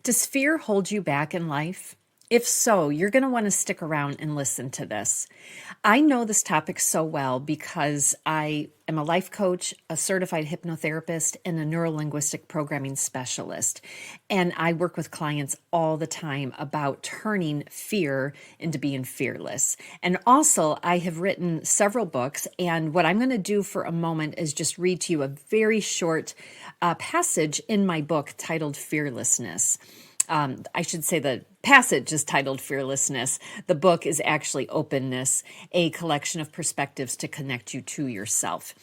Does fear hold you back in life? If so, you're going to want to stick around and listen to this. I know this topic so well because I am a life coach, a certified hypnotherapist, and a neurolinguistic programming specialist. And I work with clients all the time about turning fear into being fearless. And also, I have written several books. And what I'm going to do for a moment is just read to you a very short passage in my book titled Fearlessness. I should say the passage is titled Fearlessness. The book is actually Openness, a collection of perspectives to connect you to yourself.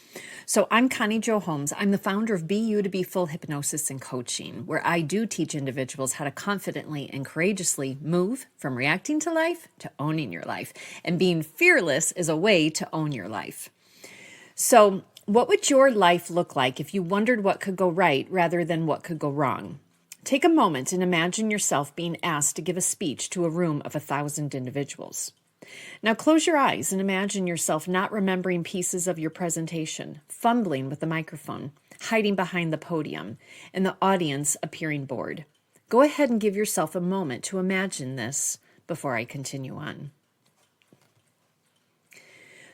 So I'm Connie Jo Holmes. I'm the founder of Be You to Be Full Hypnosis and Coaching, where I do teach individuals how to confidently and courageously move from reacting to life to owning your life. And being fearless is a way to own your life. So what would your life look like if you wondered what could go right rather than what could go wrong? Take a moment and imagine yourself being asked to give a speech to a room of 1,000 individuals. Now close your eyes and imagine yourself not remembering pieces of your presentation, fumbling with the microphone, hiding behind the podium, and the audience appearing bored. Go ahead and give yourself a moment to imagine this before I continue on.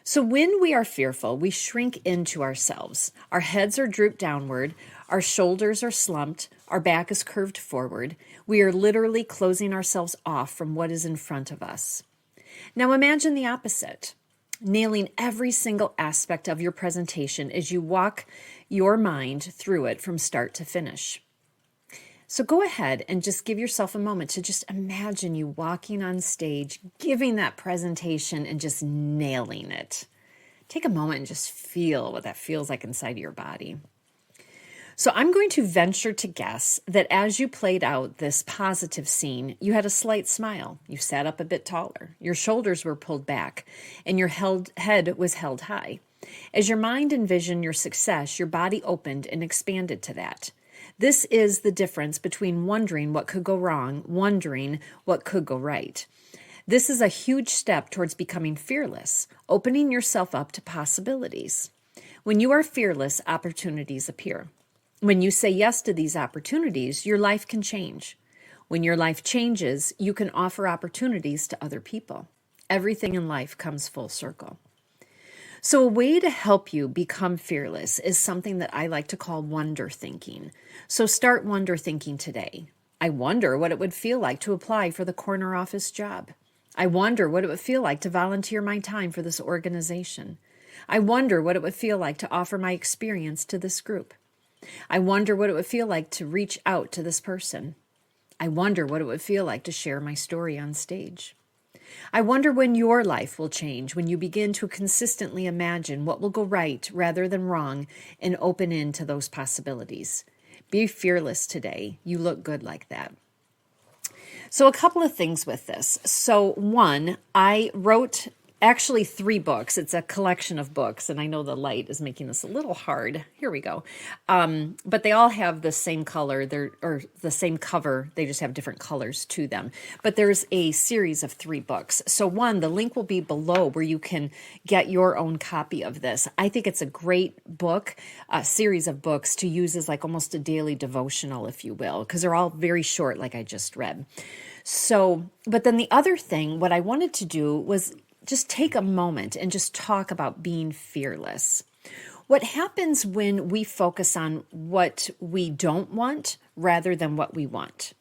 So when we are fearful, we shrink into ourselves. Our heads are drooped downward, our shoulders are slumped, our back is curved forward. We are literally closing ourselves off from what is in front of us. Now imagine the opposite, nailing every single aspect of your presentation as you walk your mind through it from start to finish. So go ahead and just give yourself a moment to just imagine you walking on stage, giving that presentation and just nailing it. Take a moment and just feel what that feels like inside of your body. So I'm going to venture to guess that as you played out this positive scene, you had a slight smile. You sat up a bit taller. Your shoulders were pulled back and your head was held high. As your mind envisioned your success, your body opened and expanded to that. This is the difference between wondering what could go wrong, wondering what could go right. This is a huge step towards becoming fearless, opening yourself up to possibilities. When you are fearless, opportunities appear. When you say yes to these opportunities, your life can change. When your life changes, you can offer opportunities to other people. Everything in life comes full circle. So a way to help you become fearless is something that I like to call wonder thinking. So start wonder thinking today. I wonder what it would feel like to apply for the corner office job. I wonder what it would feel like to volunteer my time for this organization. I wonder what it would feel like to offer my experience to this group. I wonder what it would feel like to reach out to this person. I wonder what it would feel like to share my story on stage. I wonder when your life will change, when you begin to consistently imagine what will go right rather than wrong and open into those possibilities. Be fearless today. You look good like that. So a couple of things with this. So one, I wrote actually 3 books. It's a collection of books, and I know the light is making this a little hard. Here we go. But they all have the same color, or the same cover. They just have different colors to them. But there's a series of 3 books. So one, the link will be below where you can get your own copy of this. I think it's a great book, a series of books to use as like almost a daily devotional, if you will, because they're all very short, like I just read. So, but then the other thing, what I wanted to do was just take a moment and just talk about being fearless. What happens when we focus on what we don't want rather than what we want?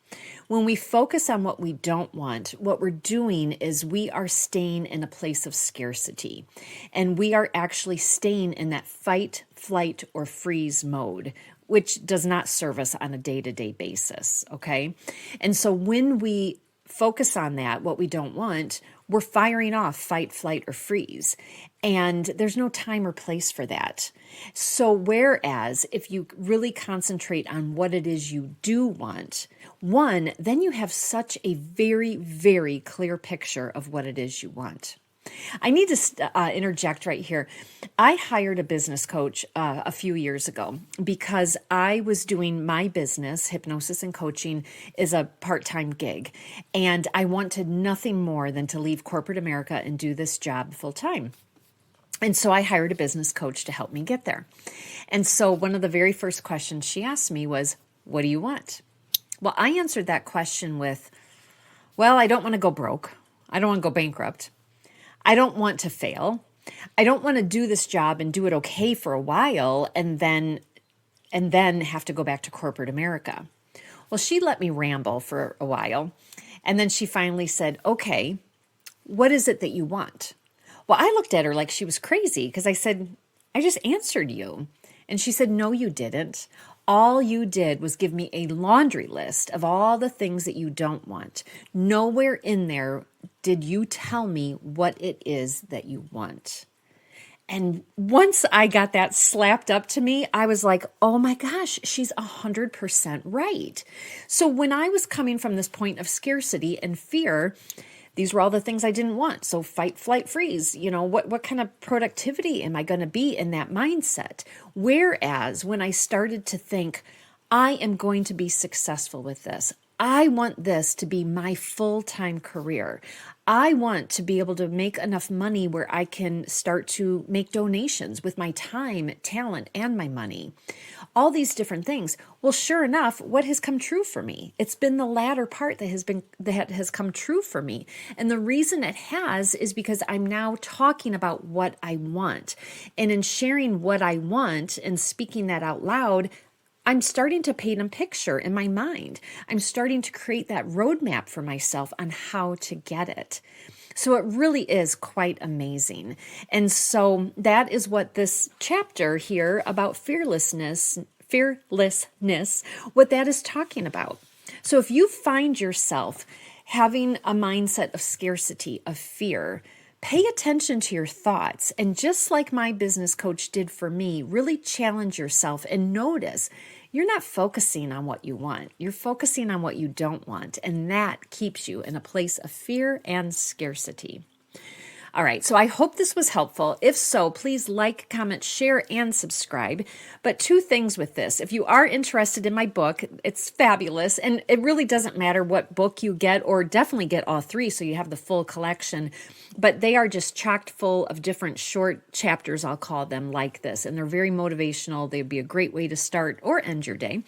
When we focus on what we don't want, what we're doing is we are staying in a place of scarcity, and we are actually staying in that fight, flight, or freeze mode, which does not serve us on a day-to-day basis, okay? And so when we focus on that, what we don't want, we're firing off fight, flight, or freeze. And there's no time or place for that. So whereas if you really concentrate on what it is you do want, one, then you have such a very, very clear picture of what it is you want. I need to interject right here. I hired a business coach a few years ago because I was doing my business, hypnosis and coaching, is a part-time gig. And I wanted nothing more than to leave corporate America and do this job full-time. And so I hired a business coach to help me get there. And so one of the very first questions she asked me was, what do you want? Well, I answered that question with, well, I don't want to go broke. I don't want to go bankrupt. I don't want to fail. I don't want to do this job and do it okay for a while and then have to go back to corporate America. Well, she let me ramble for a while. And then she finally said, okay, what is it that you want? Well, I looked at her like she was crazy because I said, I just answered you. And she said, no, you didn't. All you did was give me a laundry list of all the things that you don't want. Nowhere in there did you tell me what it is that you want. And once I got that slapped up to me, I was like, oh my gosh, she's 100% right. So when I was coming from this point of scarcity and fear, these were all the things I didn't want. So fight, flight, freeze. What kind of productivity am I going to be in that mindset? Whereas when I started to think, I am going to be successful with this. I want this to be my full-time career. I want to be able to make enough money where I can start to make donations with my time, talent, and my money. All these different things. Well, sure enough, what has come true for me? It's been the latter part that has come true for me. And the reason it has is because I'm now talking about what I want. And in sharing what I want and speaking that out loud, I'm starting to paint a picture in my mind. I'm starting to create that roadmap for myself on how to get it. So it really is quite amazing. And so that is what this chapter here about fearlessness, what that is talking about. So if you find yourself having a mindset of scarcity, of fear, pay attention to your thoughts. And just like my business coach did for me, really challenge yourself and notice you're not focusing on what you want. You're focusing on what you don't want. And that keeps you in a place of fear and scarcity. All right, so I hope this was helpful. If so, please like, comment, share, and subscribe. But two things with this. If you are interested in my book, it's fabulous. And it really doesn't matter what book you get, or definitely get all three so you have the full collection. But they are just chocked full of different short chapters, I'll call them, like this. And they're very motivational. They'd be a great way to start or end your day.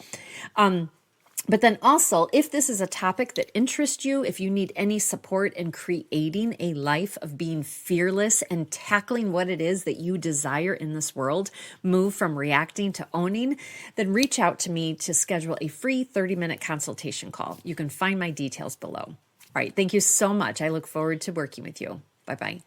But then also, if this is a topic that interests you, if you need any support in creating a life of being fearless and tackling what it is that you desire in this world, move from reacting to owning, then reach out to me to schedule a free 30-minute consultation call. You can find my details below. All right, thank you so much. I look forward to working with you. Bye-bye.